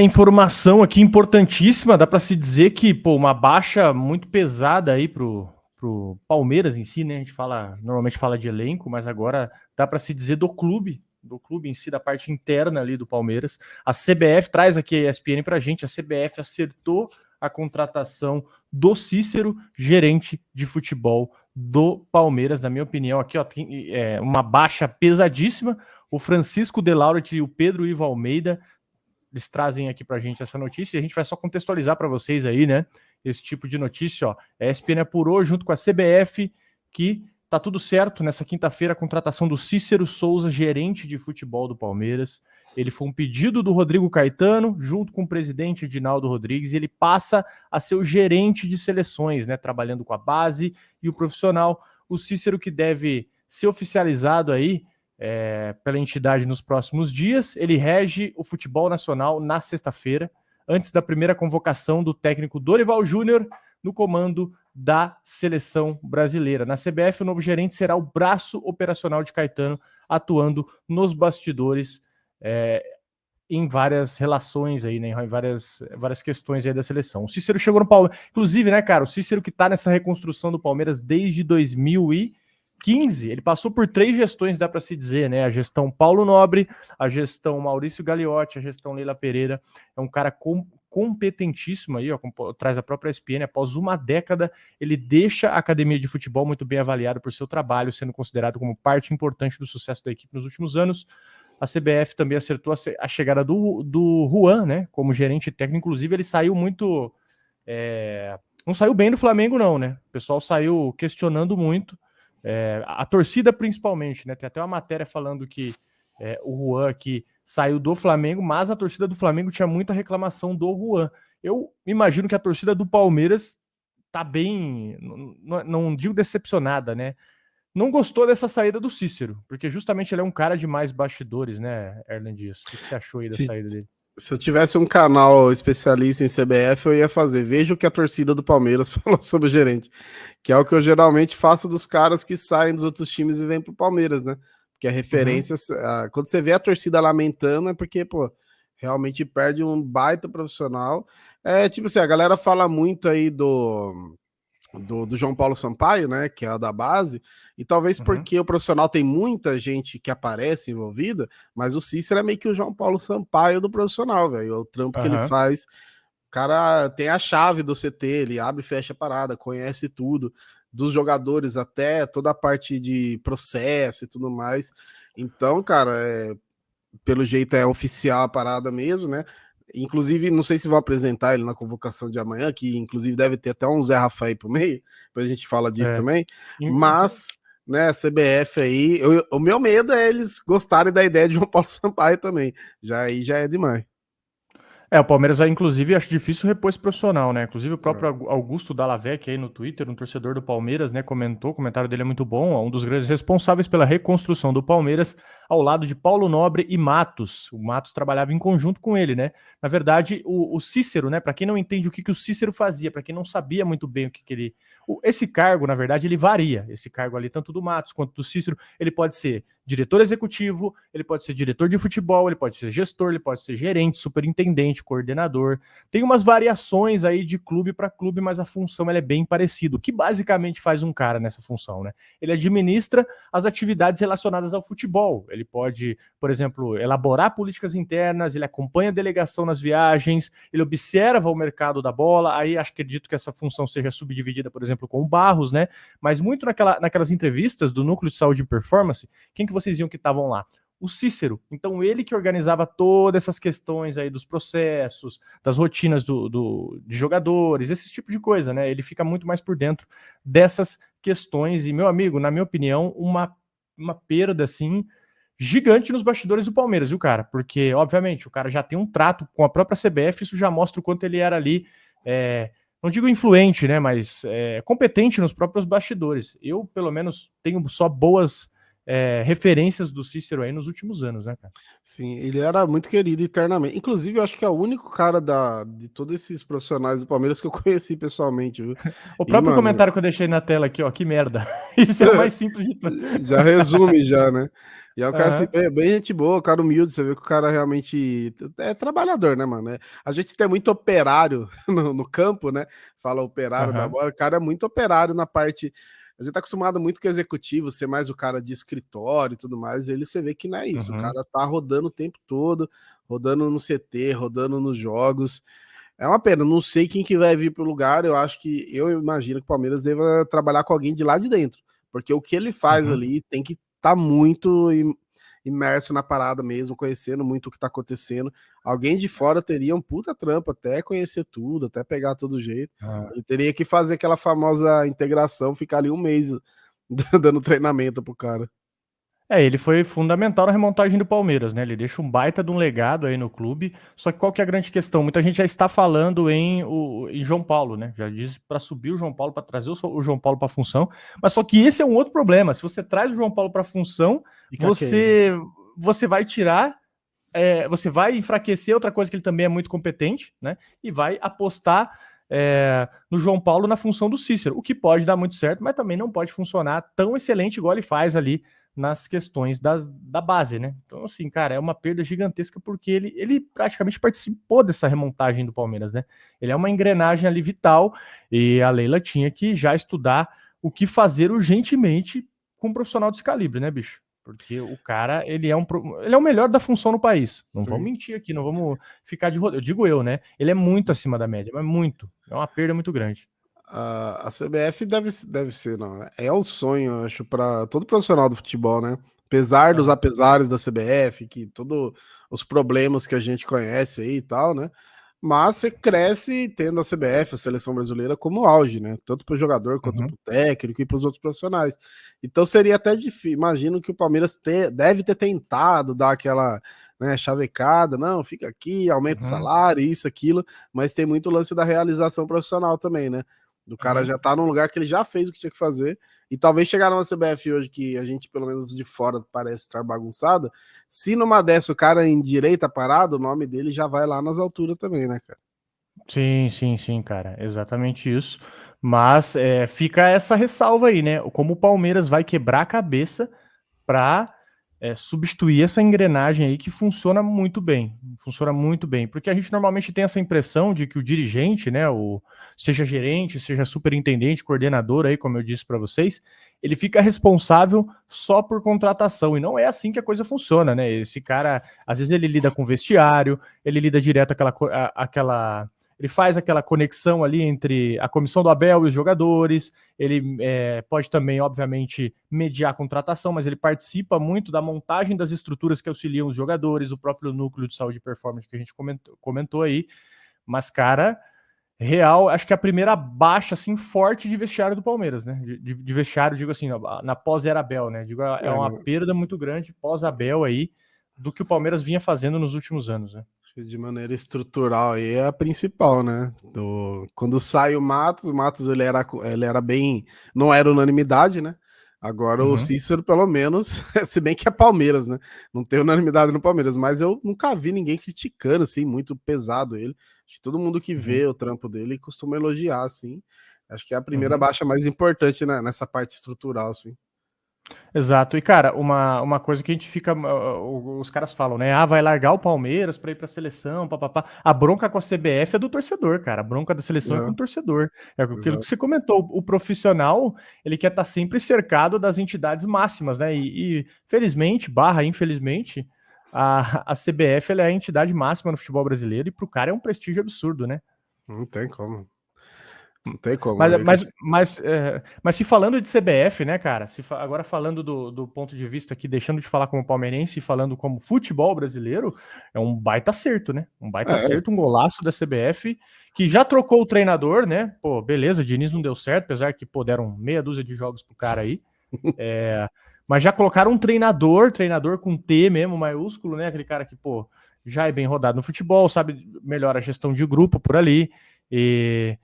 Informação aqui importantíssima, dá para se dizer que, uma baixa muito pesada aí pro Palmeiras em si, né? A gente normalmente fala de elenco, mas agora dá para se dizer do clube em si, da parte interna ali do Palmeiras. A CBF traz aqui a ESPN pra gente, a CBF acertou a contratação do Cícero, gerente de futebol do Palmeiras. Na minha opinião, aqui tem uma baixa pesadíssima. O Francisco De Laurent e o Pedro Ivo Almeida, eles trazem aqui pra gente essa notícia e a gente vai só contextualizar para vocês aí, né? Esse tipo de notícia, ó. A ESPN apurou junto com a CBF que tá tudo certo nessa quinta-feira a contratação do Cícero Souza, gerente de futebol do Palmeiras. Ele foi um pedido do Rodrigo Caetano, junto com o presidente Edinaldo Rodrigues, e ele passa a ser o gerente de seleções, né? Trabalhando com a base e o profissional. O Cícero que deve ser oficializado aí pela entidade nos próximos dias. Ele rege o futebol nacional na sexta-feira, antes da primeira convocação do técnico Dorival Júnior no comando da seleção brasileira. Na CBF, o novo gerente será o braço operacional de Caetano, atuando nos bastidores em várias relações aí, né, em várias questões aí da seleção. O Cícero chegou no Palmeiras, inclusive, né, cara, o Cícero que tá nessa reconstrução do Palmeiras desde 2015, ele passou por 3 gestões, dá para se dizer, né? A gestão Paulo Nobre, a gestão Maurício Gagliotti, a gestão Leila Pereira. É um cara competentíssimo aí, ó, traz a própria ESPN. Após uma década, ele deixa a academia de futebol muito bem avaliado por seu trabalho, sendo considerado como parte importante do sucesso da equipe nos últimos anos. A CBF também acertou a chegada do Juan, né? Como gerente técnico. Inclusive, ele saiu muito... não saiu bem do Flamengo, não, né? O pessoal saiu questionando muito. A torcida principalmente, né? Tem até uma matéria falando que o Juan aqui saiu do Flamengo, mas a torcida do Flamengo tinha muita reclamação do Juan. Eu imagino que a torcida do Palmeiras tá bem, não digo decepcionada, né? Não gostou dessa saída do Cícero, porque justamente ele é um cara de mais bastidores, né, Erlen Dias? O que você achou aí da saída dele? Se eu tivesse um canal especialista em CBF, eu ia fazer. Veja o que a torcida do Palmeiras falou sobre o gerente, que é o que eu geralmente faço dos caras que saem dos outros times e vêm pro Palmeiras, né? Porque a referência, quando você vê a torcida lamentando, é porque, pô, realmente perde um baita profissional. Tipo assim, a galera fala muito aí do João Paulo Sampaio, né, que é a da base, e talvez porque o profissional tem muita gente que aparece envolvida, mas o Cícero é meio que o João Paulo Sampaio do profissional, velho. O trampo que ele faz, o cara tem a chave do CT, ele abre e fecha a parada, conhece tudo, dos jogadores até toda a parte de processo e tudo mais. Então, cara, pelo jeito é oficial a parada mesmo, né? Inclusive, não sei se vão apresentar ele na convocação de amanhã, que inclusive deve ter até um Zé Rafael por meio, depois a gente fala disso também, mas, né, CBF aí, o meu medo é eles gostarem da ideia de João Paulo Sampaio também, aí já é demais. O Palmeiras aí, inclusive, acho difícil repor esse profissional, né? Inclusive, o próprio Augusto Dallavec aí no Twitter, um torcedor do Palmeiras, né, comentou, o comentário dele é muito bom, um dos grandes responsáveis pela reconstrução do Palmeiras, ao lado de Paulo Nobre e Matos. O Matos trabalhava em conjunto com ele, né? Na verdade, o Cícero, né, para quem não entende o que o Cícero fazia, para quem não sabia muito bem o que ele... Esse cargo, na verdade, ele varia. Esse cargo ali, tanto do Matos quanto do Cícero, ele pode ser diretor executivo, ele pode ser diretor de futebol, ele pode ser gestor, ele pode ser gerente, superintendente, coordenador. Tem umas variações aí de clube para clube, mas a função ela é bem parecida. O que basicamente faz um cara nessa função, né? Ele administra as atividades relacionadas ao futebol. Ele pode, por exemplo, elaborar políticas internas, ele acompanha a delegação nas viagens, ele observa o mercado da bola. Aí acredito que essa função seja subdividida, por exemplo, com o Barros, né? Mas muito naquelas entrevistas do Núcleo de Saúde e Performance, quem que vocês viam que estavam lá? O Cícero. Então, ele que organizava todas essas questões aí dos processos, das rotinas de jogadores, esse tipo de coisa, né? Ele fica muito mais por dentro dessas questões. E, meu amigo, na minha opinião, uma perda, assim, gigante nos bastidores do Palmeiras, viu, cara? Porque, obviamente, o cara já tem um trato com a própria CBF, isso já mostra o quanto ele era ali, não digo influente, né? Mas competente nos próprios bastidores. Eu, pelo menos, tenho só boas referências do Cícero aí nos últimos anos, né, cara? Sim, ele era muito querido internamente. Inclusive, eu acho que é o único cara de todos esses profissionais do Palmeiras que eu conheci pessoalmente, viu? O E, próprio mano, comentário que eu deixei na tela aqui, ó, que merda. Isso é o mais simples de tudo. já resume já, né? E é um cara assim, Aham, bem gente boa, um cara humilde, você vê que o cara realmente é trabalhador, né, mano? A gente tem muito operário no campo, né? Fala operário da aham, bola, o cara é muito operário na parte. A gente tá acostumado muito com executivo, ser mais o cara de escritório e tudo mais, e ele você vê que não é isso, o uhum, cara tá rodando o tempo todo, rodando no CT, rodando nos jogos. É uma pena, não sei quem que vai vir pro lugar, eu imagino que o Palmeiras deva trabalhar com alguém de lá de dentro, porque o que ele faz uhum. ali tem que estar tá muito imerso na parada mesmo, conhecendo muito o que tá acontecendo. Alguém de fora teria um puta trampo até conhecer tudo, até pegar todo jeito. Ah. Ele teria que fazer aquela famosa integração, ficar ali um mês dando treinamento pro cara. Ele foi fundamental na remontagem do Palmeiras, né? Ele deixa um baita de um legado aí no clube. Só que qual que é a grande questão? Muita gente já está falando em João Paulo, né? Já diz para subir o João Paulo, para trazer o João Paulo para a função. Mas só que esse é um outro problema. Se você traz o João Paulo para a função, Fica quem, né? você vai tirar, você vai enfraquecer outra coisa que ele também é muito competente, né? E vai apostar no João Paulo na função do Cícero, o que pode dar muito certo, mas também não pode funcionar tão excelente igual ele faz ali nas questões da base, né? Então, assim, cara, é uma perda gigantesca porque ele praticamente participou dessa remontagem do Palmeiras, né? Ele é uma engrenagem ali vital e a Leila tinha que já estudar o que fazer urgentemente com um profissional desse calibre, né, bicho? Porque o cara, ele é o melhor da função no país. Não vamos Sim. mentir aqui, não vamos ficar de rodeio. Eu digo eu, né? Ele é muito acima da média, mas muito. É uma perda muito grande. A CBF deve ser, não. É um sonho, eu acho, para todo profissional do futebol, né? Apesar dos Aham. apesares da CBF, que todos os problemas que a gente conhece aí e tal, né? Mas você cresce tendo a CBF, a seleção brasileira, como auge, né? Tanto para o jogador quanto para Uhum. o técnico e para os outros profissionais. Então seria até difícil. Imagino que o Palmeiras deve ter tentado dar aquela, né, chavecada, não, fica aqui, aumenta o Uhum. salário, isso, aquilo, mas tem muito lance da realização profissional também, né? Do cara Uhum. já tá num lugar que ele já fez o que tinha que fazer. E talvez chegar numa CBF hoje que a gente, pelo menos de fora, parece estar bagunçada. Se numa dessa o cara em direita parado, o nome dele já vai lá nas alturas também, né, cara? Sim, sim, sim, cara. Exatamente isso. Mas fica essa ressalva aí, né? Como o Palmeiras vai quebrar a cabeça para substituir essa engrenagem aí que funciona muito bem. Funciona muito bem. Porque a gente normalmente tem essa impressão de que o dirigente, né, seja gerente, seja superintendente, coordenador aí, como eu disse para vocês, ele fica responsável só por contratação. E não é assim que a coisa funciona, né? Esse cara, às vezes ele lida com vestiário, ele lida direto aquela ele faz aquela conexão ali entre a comissão do Abel e os jogadores, ele pode também, obviamente, mediar a contratação, mas ele participa muito da montagem das estruturas que auxiliam os jogadores, o próprio núcleo de saúde e performance que a gente comentou aí. Mas, cara, real, acho que é a primeira baixa assim forte de vestiário do Palmeiras, né? De vestiário, digo assim, na pós-era Abel, né? Digo, é É, uma não, perda muito grande pós-Abel aí do que o Palmeiras vinha fazendo nos últimos anos, né? de maneira estrutural aí é a principal, né? Quando sai o Matos ele era bem. Não era unanimidade, né? Agora o Uhum, Cícero, pelo menos, se bem que é Palmeiras, né? Não tem unanimidade no Palmeiras, mas eu nunca vi ninguém criticando, assim, muito pesado ele. Acho que todo mundo que uhum, vê o trampo dele costuma elogiar, assim. Acho que é a primeira uhum. baixa mais importante, né, nessa parte estrutural, assim. Exato. E, cara, uma coisa que a gente fica. Os caras falam, né? Ah, vai largar o Palmeiras pra ir pra seleção, papapá. A bronca com a CBF é do torcedor, cara. A bronca da seleção é com É, o torcedor. É aquilo que exato. você comentou. O profissional, ele quer estar sempre cercado das entidades máximas, né? E felizmente, barra infelizmente, a CBF ela é a entidade máxima no futebol brasileiro e pro cara é um prestígio absurdo, né? Não tem como. Não tem como. Mas, Eles... mas, mas, mas se falando de CBF, né, cara? Agora falando do ponto de vista aqui, deixando de falar como palmeirense e falando como futebol brasileiro, é um baita acerto, né? Um baita É, acerto, um golaço da CBF, que já trocou o treinador, né? Pô, beleza, Diniz não deu certo, apesar que, pô, deram meia dúzia de jogos pro cara aí. Mas já colocaram um treinador com T mesmo, maiúsculo, né? Aquele cara que, pô, já é bem rodado no futebol, sabe melhor a gestão de grupo por ali. E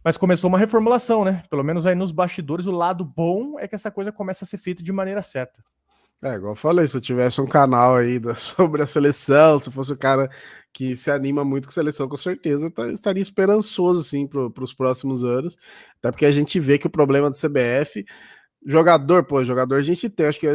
mas começou uma reformulação, né? Pelo menos aí nos bastidores, o lado bom é que essa coisa começa a ser feita de maneira certa. Igual eu falei, se eu tivesse um canal aí sobre a seleção, se fosse o cara que se anima muito com a seleção, com certeza estaria esperançoso, sim, para os próximos anos. Até porque a gente vê que o problema do CBF, jogador a gente tem, acho que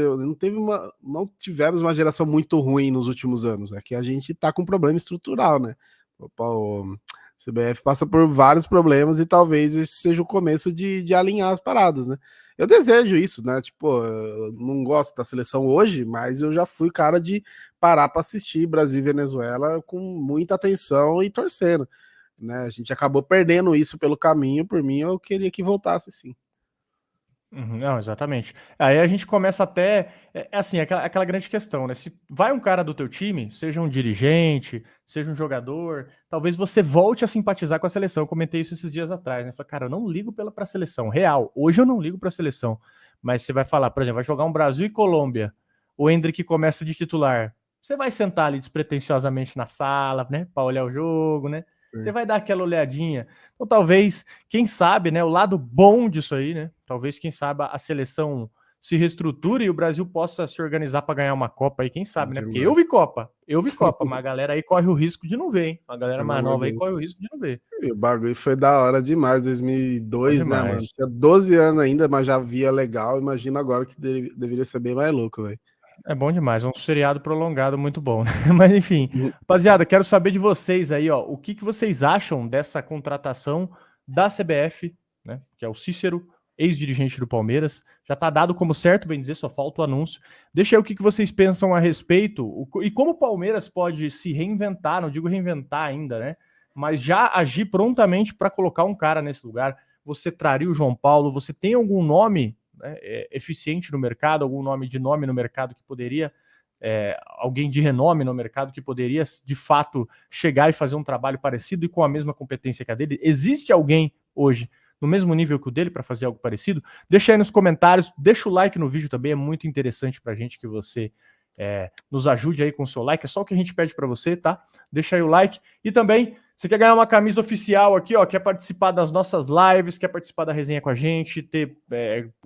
não tivemos uma geração muito ruim nos últimos anos, é que a gente tá com um problema estrutural, né? O CBF passa por vários problemas e talvez esse seja o começo de alinhar as paradas, né? Eu desejo isso, né? Tipo, eu não gosto da seleção hoje, mas eu já fui cara de parar para assistir Brasil e Venezuela com muita atenção e torcendo, né? A gente acabou perdendo isso pelo caminho, por mim eu queria que voltasse sim. Não, exatamente. Aí a gente começa até, assim, aquela grande questão, né? Se vai um cara do teu time, seja um dirigente, seja um jogador, talvez você volte a simpatizar com a seleção. Eu comentei isso esses dias atrás, né? Falei, cara, eu não ligo pra seleção, real. Hoje eu não ligo pra seleção. Mas você vai falar, por exemplo, vai jogar um Brasil e Colômbia, o Endrick começa de titular. Você vai sentar ali despretensiosamente na sala, né? Pra olhar o jogo, né? Você Sim. vai dar aquela olhadinha. Então, talvez, quem sabe, né, o lado bom disso aí, né? Talvez, quem sabe, a seleção se reestruture e o Brasil possa se organizar para ganhar uma Copa aí, quem sabe, né? Porque Demais. eu vi Copa, mas a galera aí corre o risco de não ver, hein? A galera Pelo mais amor nova de aí Deus. corre o risco de não ver. E o bagulho foi da hora demais, Bom 2002, né, mano? demais. Tinha 12 anos ainda, mas já via legal. Imagina agora que deveria ser bem mais louco, velho. É bom demais, é um seriado prolongado muito bom, né? Mas enfim, rapaziada, quero saber de vocês aí, ó, o que vocês acham dessa contratação da CBF, né? Que é o Cícero, ex-dirigente do Palmeiras. Já tá dado como certo, bem dizer, só falta o anúncio. Deixa aí o que vocês pensam a respeito e como o Palmeiras pode se reinventar, não digo reinventar ainda, né? Mas já agir prontamente para colocar um cara nesse lugar. Você traria o João Paulo? Você tem algum nome, né, eficiente no mercado, algum nome no mercado que poderia, alguém de renome no mercado que poderia de fato chegar e fazer um trabalho parecido e com a mesma competência que a dele? Existe alguém hoje no mesmo nível que o dele para fazer algo parecido? Deixa aí nos comentários, deixa o like no vídeo também, é muito interessante para a gente que você nos ajude aí com o seu like, é só o que a gente pede para você, tá? Deixa aí o like e também você quer ganhar uma camisa oficial aqui, ó, quer participar das nossas lives, quer participar da resenha com a gente,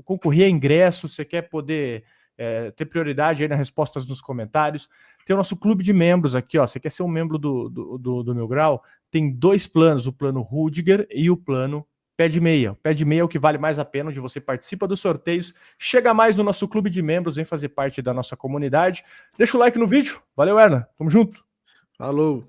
concorrer a ingressos, você quer poder ter prioridade aí nas respostas nos comentários. Tem o nosso clube de membros aqui, ó. Você quer ser um membro do Mil Grau? Tem 2 planos, o plano Rudiger e o plano Pé de Meia. O Pé de Meia é o que vale mais a pena, onde você participa dos sorteios, chega mais no nosso clube de membros, vem fazer parte da nossa comunidade. Deixa o like no vídeo. Valeu, Erna. Tamo junto. Falou.